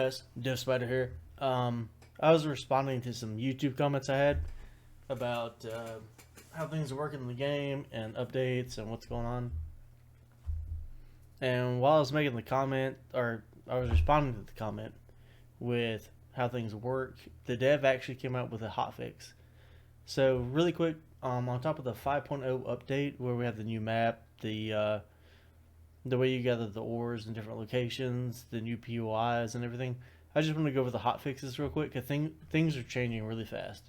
guys, Deftspider here. I was responding to some YouTube comments I had about how things are working in the game and updates and what's going on. And while I was making the comment, or I was responding to the comment with how things work, the dev actually came out with a hotfix. So really quick, on top of the 5.0 update where we have the new map, the way you gather the ores in different locations, the new POIs and everything. I just want to go over the hotfixes real quick because things are changing really fast.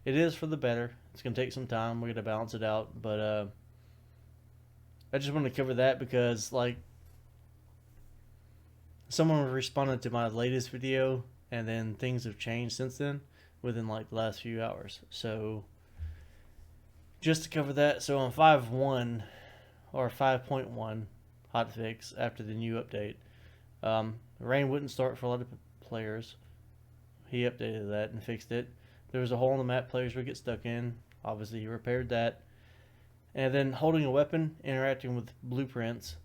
It is for the better. It's going to take some time. We're going to balance it out. But I just want to cover that because, like, someone responded to my latest video and then things have changed since then within, like, the last few hours. So, just to cover that, so on 5.1 or 5.1 hotfix after the new update, rain wouldn't start for a lot of players. He updated that and fixed it. There was a hole in the map players would get stuck in. Obviously, he repaired that. And then holding a weapon, interacting with blueprints,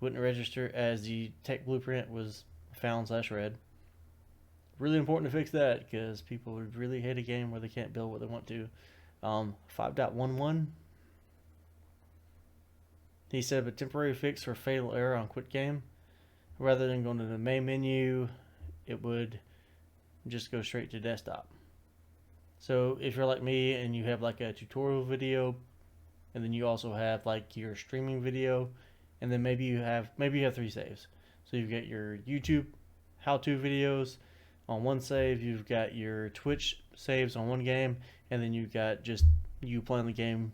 wouldn't register as the tech blueprint was found/read. Really important to fix that because people would really hate a game where they can't build what they want to. 5.11. He said a temporary fix for fatal error on quit game. Rather than going to the main menu, it would just go straight to desktop. So if you're like me and you have like a tutorial video, and then you also have like your streaming video, and then maybe you have 3 saves. So you've got your YouTube how-to videos on one save, you've got your Twitch saves on one game, and then you've got just you playing the game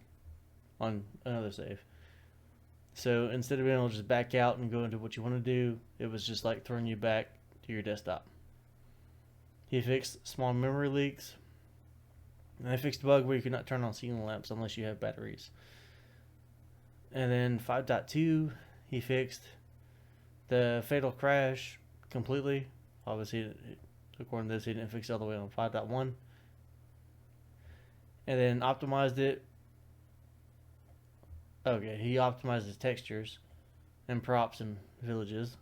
on another save. So instead of being able to just back out and go into what you want to do, it was just like throwing you back to your desktop. He fixed small memory leaks. And they fixed the bug where you could not turn on ceiling lamps unless you have batteries. And then 5.2, he fixed the fatal crash completely. Obviously, according to this, he didn't fix it all the way on 5.1. And then optimized it. Okay, he optimizes textures and props and villages.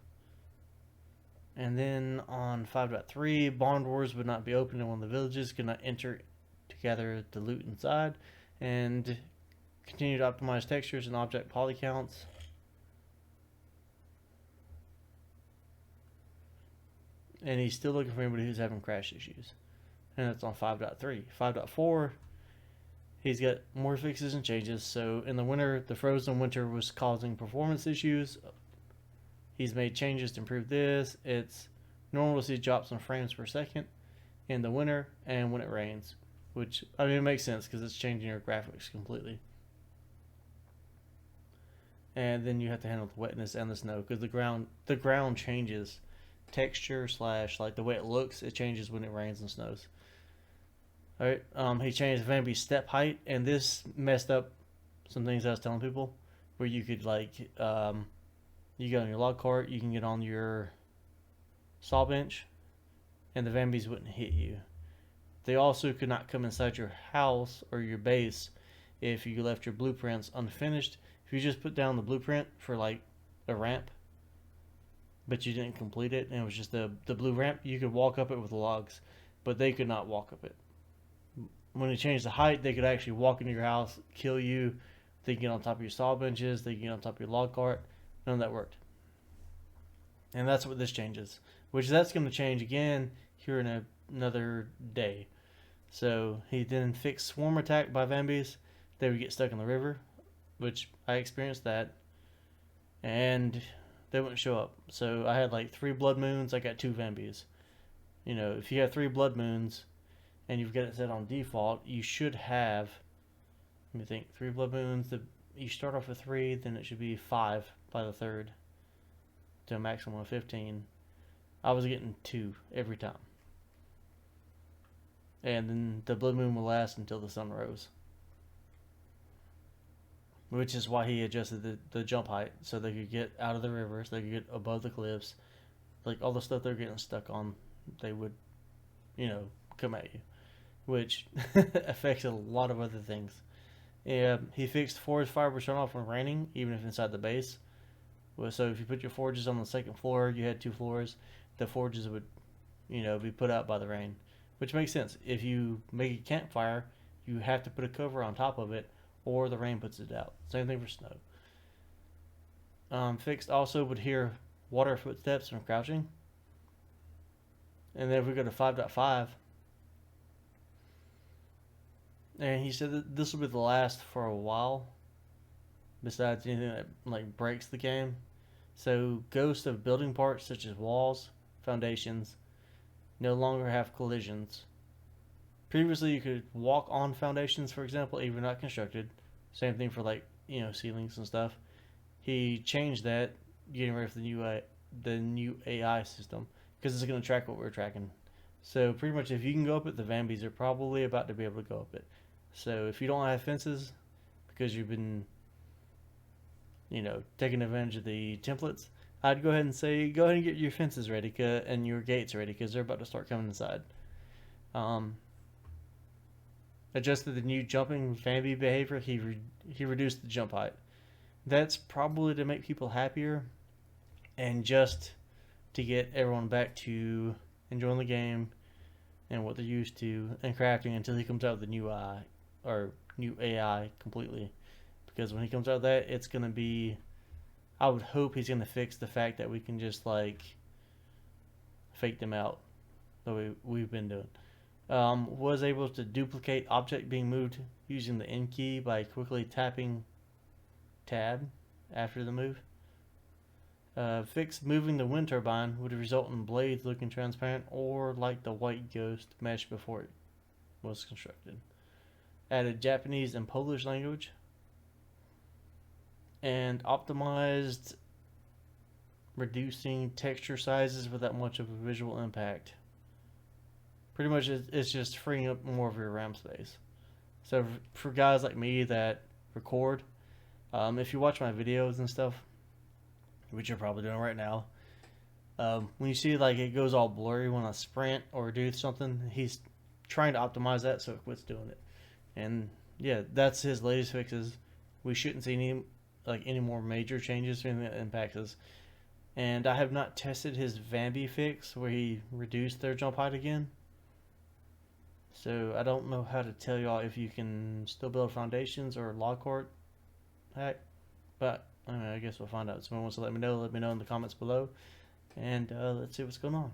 And then on 5.3, bond wars would not be open in one of the villages, could not enter to gather the loot inside, and continue to optimize textures and object poly counts. And he's still looking for anybody who's having crash issues. And that's on 5.3. 5.4, he's got more fixes and changes. So in the winter, the frozen winter was causing performance issues. He's made changes to improve this. It's normal to see drops in frames per second in the winter and when it rains, which, I mean, it makes sense because it's changing your graphics completely. And then you have to handle the wetness and the snow because the ground changes texture / like the way it looks. It changes when it rains and snows. Alright, he changed Vanby's step height, and this messed up some things I was telling people, where you could, like, you get on your log cart, you can get on your saw bench, and the Vanbys wouldn't hit you. They also could not come inside your house or your base if you left your blueprints unfinished. If you just put down the blueprint for, like, a ramp, but you didn't complete it, and it was just the blue ramp, you could walk up it with logs, but they could not walk up it. When they changed the height, they could actually walk into your house, kill you. They could get on top of your saw benches. They could get on top of your log cart. None of that worked. And that's what this changes. Which that's going to change again here in another day. So he then fixed swarm attack by Vambies. They would get stuck in the river, which I experienced that. And they wouldn't show up. So I had like 3 blood moons. I got 2 Vambies. You know, if you have 3 blood moons and you've got it set on default, you should have, let me think, 3 blood moons. You start off with 3, then it should be 5 by the 3rd to a maximum of 15. I was getting 2 every time. And then the blood moon will last until the sun rose. Which is why he adjusted the jump height, so they could get out of the rivers, they could get above the cliffs. Like all the stuff they're getting stuck on, they would, come at you. Which affects a lot of other things. Yeah, he fixed forage fiber shut off when raining, even if inside the base. So if you put your forages on the second floor, you had 2 floors, the forges would, be put out by the rain, which makes sense. If you make a campfire, you have to put a cover on top of it, or the rain puts it out. Same thing for snow. Fixed also would hear water footsteps from crouching. And then if we go to 5.5, and he said that this will be the last for a while, besides anything that like breaks the game. So ghosts of building parts such as walls, foundations, no longer have collisions. Previously, you could walk on foundations, for example, even not constructed. Same thing for like ceilings and stuff. He changed that, getting rid of the new AI system because it's going to track what we're tracking. So pretty much, if you can go up it, the Vambies are probably about to be able to go up it. So if you don't have fences because you've been, taking advantage of the templates, I'd go ahead and say go ahead and get your fences ready and your gates ready because they're about to start coming inside. Adjusted the new jumping Vambi behavior. He reduced the jump height. That's probably to make people happier and just to get everyone back to enjoying the game and what they're used to and crafting until he comes out with the new AI completely. Because when he comes out with that, it's gonna be. I would hope he's gonna fix the fact that we can just like fake them out the way we've been doing. Was able to duplicate object being moved using the N key by quickly tapping tab after the move. Fixed moving the wind turbine would result in blades looking transparent or like the white ghost mesh before it was constructed. Added Japanese and Polish language. And optimized reducing texture sizes without much of a visual impact. Pretty much it's just freeing up more of your RAM space. So for guys like me that record, if you watch my videos and stuff, which you're probably doing right now, when you see like it goes all blurry when I sprint or do something, he's trying to optimize that so it quits doing it. And yeah, that's his latest fixes. We shouldn't see any more major changes or anything that impacts us. And I have not tested his Vambi fix where he reduced their jump height again. So I don't know how to tell y'all if you can still build foundations or log court hack. But I guess we'll find out. If someone wants to let me know in the comments below. And let's see what's going on.